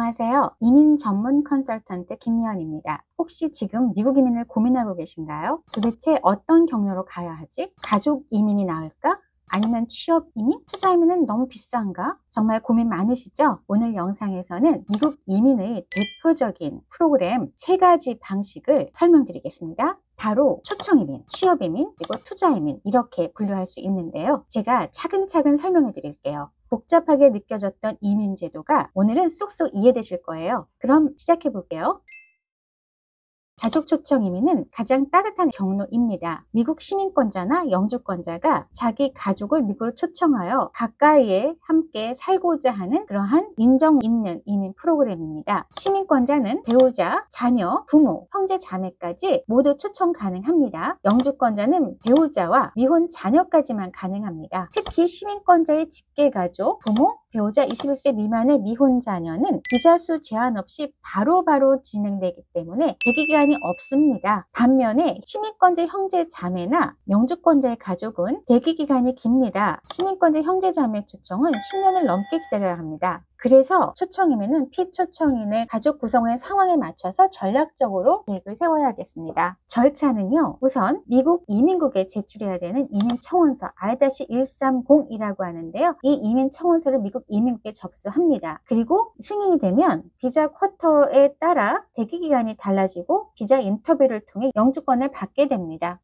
안녕하세요. 이민 전문 컨설턴트 김미연입니다. 혹시 지금 미국 이민을 고민하고 계신가요? 도대체 어떤 경로로 가야 하지? 가족 이민이 나을까? 아니면 취업 이민? 투자 이민은 너무 비싼가? 정말 고민 많으시죠? 오늘 영상에서는 미국 이민의 대표적인 프로그램 3가지 방식을 설명드리겠습니다. 바로 초청 이민, 취업 이민, 그리고 투자 이민 이렇게 분류할 수 있는데요. 제가 차근차근 설명해 드릴게요. 복잡하게 느껴졌던 이민 제도가 오늘은 쏙쏙 이해되실 거예요. 그럼 시작해 볼게요. 가족 초청 이민은 가장 따뜻한 경로입니다. 미국 시민권자나 영주권자가 자기 가족을 미국으로 초청하여 가까이에 함께 살고자 하는 그러한 인정 있는 이민 프로그램입니다. 시민권자는 배우자, 자녀, 부모, 형제, 자매까지 모두 초청 가능합니다. 영주권자는 배우자와 미혼 자녀까지만 가능합니다. 특히 시민권자의 직계가족, 부모, 배우자 21세 미만의 미혼 자녀는 비자 수 제한 없이 바로바로 진행되기 때문에 대기기간이 없습니다. 반면에 시민권자 형제 자매나 영주권자의 가족은 대기기간이 깁니다. 시민권자 형제 자매 초청은 10년을 넘게 기다려야 합니다. 그래서 초청이면은 피초청인의 가족 구성원의 상황에 맞춰서 전략적으로 계획을 세워야겠습니다. 절차는요, 우선 미국 이민국에 제출해야 되는 이민청원서 I-130이라고 하는데요. 이 이민청원서를 미국 이민국에 접수합니다. 그리고 승인이 되면 비자 쿼터에 따라 대기기간이 달라지고 비자 인터뷰를 통해 영주권을 받게 됩니다.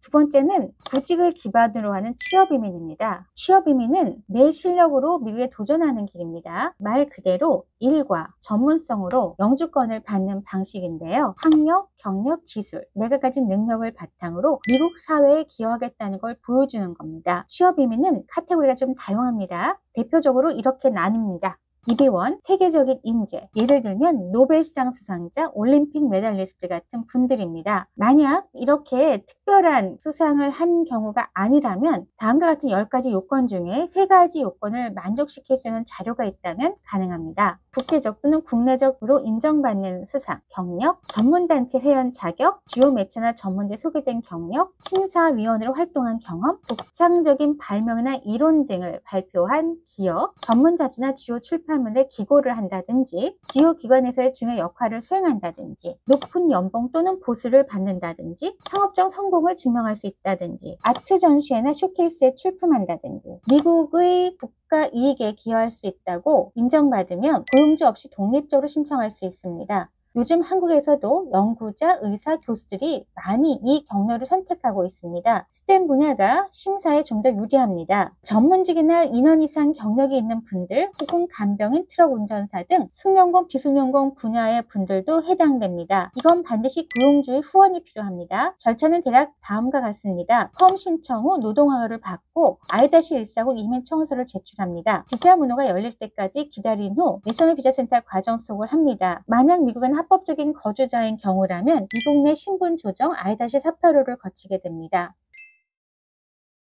두 번째는 구직을 기반으로 하는 취업이민입니다. 취업이민은 내 실력으로 미국에 도전하는 길입니다. 말 그대로 일과 전문성으로 영주권을 받는 방식인데요. 학력, 경력, 기술, 내가 가진 능력을 바탕으로 미국 사회에 기여하겠다는 걸 보여주는 겁니다. 취업이민은 카테고리가 좀 다양합니다. 대표적으로 이렇게 나뉩니다. 이비원, 세계적인 인재, 예를 들면 노벨상 수상자, 올림픽 메달리스트 같은 분들입니다. 만약 이렇게 특별한 수상을 한 경우가 아니라면 다음과 같은 10가지 요건 중에 3가지 요건을 만족시킬 수 있는 자료가 있다면 가능합니다. 국제적 또는 국내적으로 인정받는 수상, 경력, 전문단체 회원 자격, 주요 매체나 전문지에 소개된 경력, 심사위원으로 활동한 경험, 독창적인 발명이나 이론 등을 발표한 기업, 전문 잡지나 주요 출판물에 기고를 한다든지, 주요 기관에서의 중요 역할을 수행한다든지, 높은 연봉 또는 보수를 받는다든지, 상업적 성공을 증명할 수 있다든지, 아트 전시회나 쇼케이스에 출품한다든지, 미국의 국가 이익에 기여할 수 있다고 인정받으면 고용주 없이 독립적으로 신청할 수 있습니다. 요즘 한국에서도 연구자, 의사, 교수들이 많이 이 경로를 선택하고 있습니다. 스템 분야가 심사에 좀 더 유리합니다. 전문직이나 2년 이상 경력이 있는 분들 혹은 간병인, 트럭 운전사 등 승용공, 비승용공 분야의 분들도 해당됩니다. 이건 반드시 고용주의 후원이 필요합니다. 절차는 대략 다음과 같습니다. 펌 신청 후 노동허가를 받고 I-140 이민청원서를 제출합니다. 비자 문호가 열릴 때까지 기다린 후 내셔널 비자센터 과정 수속을 합니다. 만약 미국은 합법적인 거주자인 경우라면 미국 내 신분 조정 I-485를 거치게 됩니다.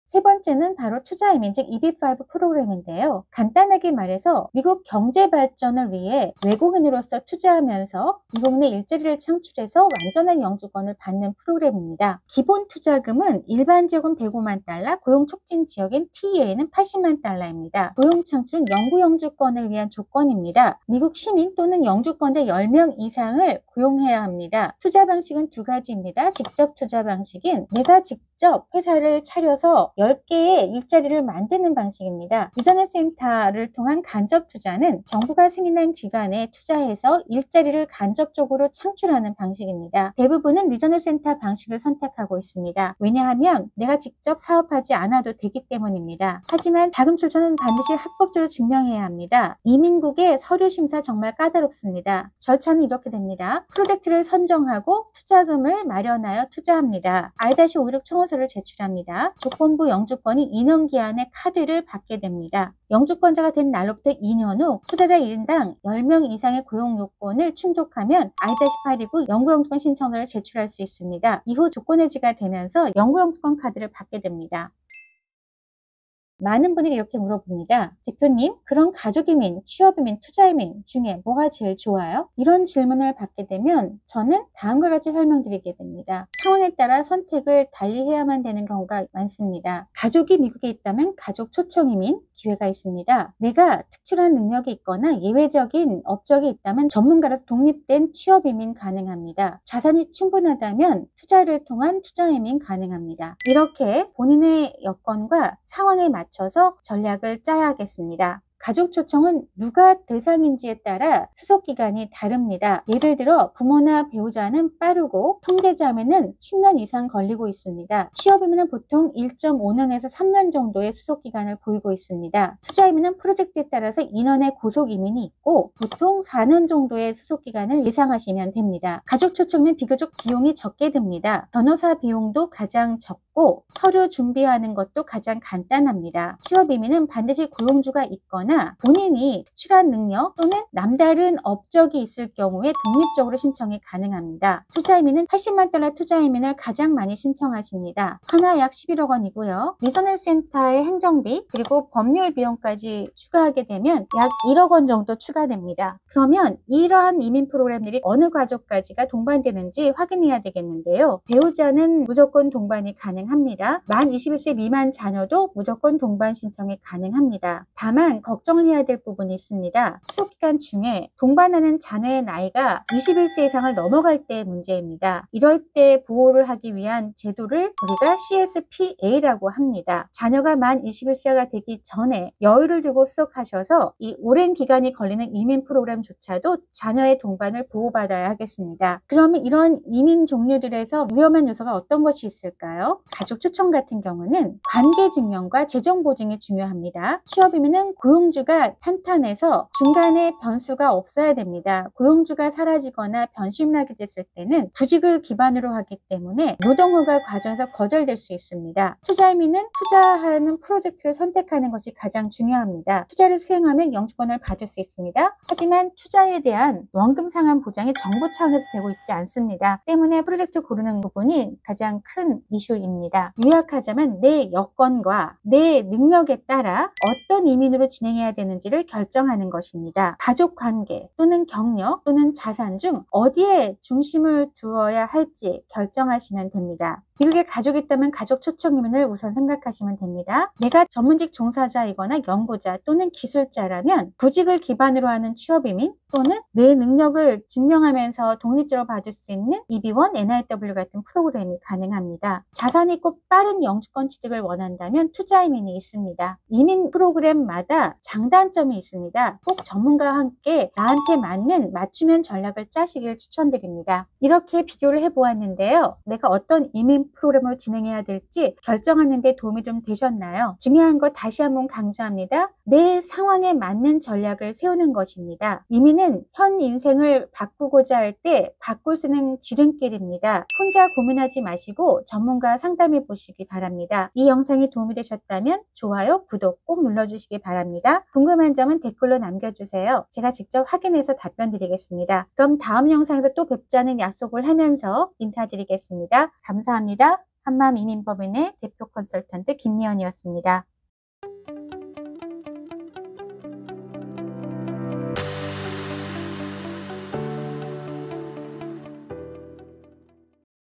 세 번째는 바로 투자 이민, 즉 EB-5 프로그램인데요. 간단하게 말해서 미국 경제 발전을 위해 외국인으로서 투자하면서 미국 내 일자리를 창출해서 완전한 영주권을 받는 프로그램입니다. 기본 투자금은 일반 지역은 105만 달러, 고용 촉진 지역인 TA는 80만 달러입니다. 고용 창출은 영구 영주권을 위한 조건입니다. 미국 시민 또는 영주권자 10명 이상을 고용해야 합니다. 투자 방식은 2가지입니다. 직접 투자 방식인 내가 직접 회사를 차려서 10개의 일자리를 만드는 방식입니다. 유전의 센터를 통한 간접 투자는 정부가 승인한 기관에 투자해서 일자리를 간접적으로 창출하는 방식입니다. 대부분은 리저널 센터 방식을 선택하고 있습니다. 왜냐하면 내가 직접 사업하지 않아도 되기 때문입니다. 하지만 자금 출처는 반드시 합법적으로 증명해야 합니다. 이민국의 서류 심사 정말 까다롭습니다. 절차는 이렇게 됩니다. 프로젝트를 선정하고 투자금을 마련하여 투자합니다. I-516 청원서를 제출합니다. 조건부 영주권이 2년 기한의 카드를 받게 됩니다. 영주권자가 된 날로부터 2년 후 투자자 1인당 10명 이상의 고용 요건을 충족하면 I-8이고 영구 영주권 신청서를 제출할 수 있습니다. 이후 조건 해지가 되면서 영구 영주권 카드를 받게 됩니다. 많은 분들이 이렇게 물어봅니다. 대표님, 그런 가족이민, 취업이민, 투자이민 중에 뭐가 제일 좋아요? 이런 질문을 받게 되면 저는 다음과 같이 설명드리게 됩니다. 상황에 따라 선택을 달리 해야만 되는 경우가 많습니다. 가족이 미국에 있다면 가족 초청 이민 기회가 있습니다. 내가 특출한 능력이 있거나 예외적인 업적이 있다면 전문가로 독립된 취업 이민 가능합니다. 자산이 충분하다면 투자를 통한 투자 이민 가능합니다. 이렇게 본인의 여건과 상황에 맞춰서 전략을 짜야겠습니다. 가족 초청은 누가 대상인지에 따라 수속기간이 다릅니다. 예를 들어 부모나 배우자는 빠르고 형제자매는 10년 이상 걸리고 있습니다. 취업이민은 보통 1.5년에서 3년 정도의 수속기간을 보이고 있습니다. 투자이민은 프로젝트에 따라서 2년의 고속이민이 있고 보통 4년 정도의 수속기간을 예상하시면 됩니다. 가족 초청은 비교적 비용이 적게 듭니다. 변호사 비용도 가장 적고 서류 준비하는 것도 가장 간단합니다. 취업이민은 반드시 고용주가 있거나 본인이 특출한 능력 또는 남다른 업적이 있을 경우에 독립적으로 신청이 가능합니다. 투자이민은 80만 달러 투자이민을 가장 많이 신청하십니다. 하나 약 11억 원이고요. 리저널 센터의 행정비 그리고 법률 비용까지 추가하게 되면 약 1억 원 정도 추가됩니다. 그러면 이러한 이민 프로그램들이 어느 가족까지가 동반되는지 확인해야 되겠는데요. 배우자는 무조건 동반이 가능합니다. 만 21세 미만 자녀도 무조건 동반 신청이 가능합니다. 다만 걱정을 해야 될 부분이 있습니다. 수속기간 중에 동반하는 자녀의 나이가 21세 이상을 넘어갈 때의 문제입니다. 이럴 때 보호를 하기 위한 제도를 우리가 CSPA라고 합니다. 자녀가 만 21세가 되기 전에 여유를 두고 수속하셔서 이 오랜 기간이 걸리는 이민 프로그램조차도 자녀의 동반을 보호받아야 하겠습니다. 그러면 이런 이민 종류들에서 위험한 요소가 어떤 것이 있을까요? 가족 초청 같은 경우는 관계 증명과 재정 보증이 중요합니다. 취업이민은 고용주가 탄탄해서 중간에 변수가 없어야 됩니다. 고용주가 사라지거나 변심을 하게 됐을 때는 구직을 기반으로 하기 때문에 노동허가 과정에서 거절될 수 있습니다. 투자이민은 투자하는 프로젝트를 선택하는 것이 가장 중요합니다. 투자를 수행하면 영주권을 받을 수 있습니다. 하지만 투자에 대한 원금 상환 보장이 정부 차원에서 되고 있지 않습니다. 때문에 프로젝트 고르는 부분이 가장 큰 이슈입니다. 요약하자면 내 여건과 내 능력에 따라 어떤 이민으로 진행해야 되는지를 결정하는 것입니다. 가족 관계 또는 경력 또는 자산 중 어디에 중심을 두어야 할지 결정하시면 됩니다. 미국에 가족이 있다면 가족 초청 이민을 우선 생각하시면 됩니다. 내가 전문직 종사자이거나 연구자 또는 기술자라면 구직을 기반으로 하는 취업 이민 또는 내 능력을 증명하면서 독립적으로 받을 수 있는 EB1, NIW 같은 프로그램이 가능합니다. 자산이 있고 빠른 영주권 취득을 원한다면 투자 이민이 있습니다. 이민 프로그램마다 장단점이 있습니다. 꼭 전문가와 함께 나한테 맞는 맞춤형 전략을 짜시길 추천드립니다. 이렇게 비교를 해보았는데요. 내가 어떤 이민 프로그램으로 진행해야 될지 결정하는 데 도움이 좀 되셨나요? 중요한 거 다시 한번 강조합니다. 내 상황에 맞는 전략을 세우는 것입니다. 이민은 현 인생을 바꾸고자 할 때 바꿀 수 있는 지름길입니다. 혼자 고민하지 마시고 전문가 상담해 보시기 바랍니다. 이 영상이 도움이 되셨다면 좋아요, 구독 꼭 눌러주시기 바랍니다. 궁금한 점은 댓글로 남겨주세요. 제가 직접 확인해서 답변 드리겠습니다. 그럼 다음 영상에서 또 뵙자는 약속을 하면서 인사드리겠습니다. 감사합니다. 한마음 이민법인의 대표 컨설턴트 김미연이었습니다.